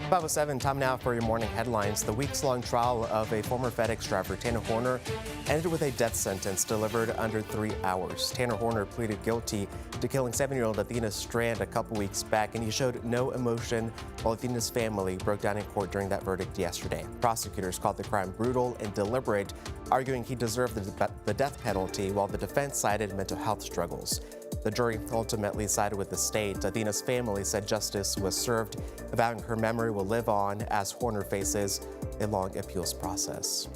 5:07, time now for your morning headlines. The weeks-long trial of a former FedEx driver, Tanner Horner, ended with a death sentence delivered under 3 hours. Tanner Horner pleaded guilty to killing 7-year-old Athena Strand a couple weeks back, and he showed no emotion while Athena's family broke down in court during that verdict yesterday. Prosecutors called the crime brutal and deliberate, arguing he deserved the death penalty, while the defense cited mental health struggles. The jury ultimately sided with the state. Athena's family said justice was served, vowing her memory will live on as Horner faces a long appeals process.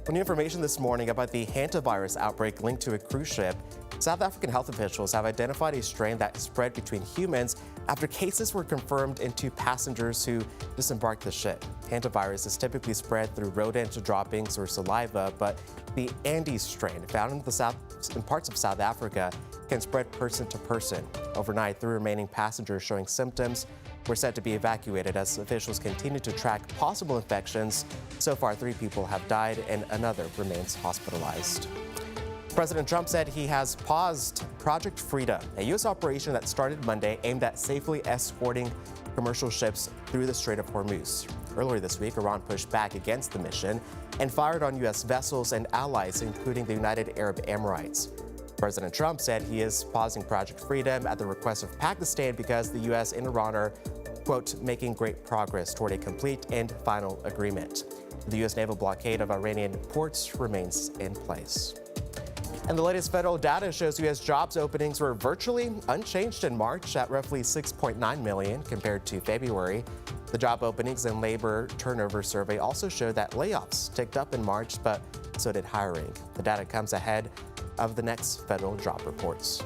New information this morning about the hantavirus outbreak linked to a cruise ship. South African health officials have identified a strain that spread between humans after cases were confirmed in 2 passengers who disembarked the ship. Hantavirus is typically spread through rodent droppings or saliva, but the Andes strain found in parts of South Africa can spread person to person. Overnight, 3 remaining passengers showing symptoms were said to be evacuated as officials continue to track possible infections. So far, 3 people have died and another remains hospitalized. President Trump said he has paused Project Freedom, a U.S. operation that started Monday aimed at safely escorting commercial ships through the Strait of Hormuz. Earlier this week, Iran pushed back against the mission and fired on U.S. vessels and allies, including the United Arab Emirates. President Trump said he is pausing Project Freedom at the request of Pakistan because the U.S. and Iran are, quote, making great progress toward a complete and final agreement. The U.S. naval blockade of Iranian ports remains in place. And the latest federal data shows U.S. jobs openings were virtually unchanged in March at roughly 6.9 million compared to February. The job openings and labor turnover survey also showed that layoffs ticked up in March, but so did hiring. The data comes ahead of the next federal job reports.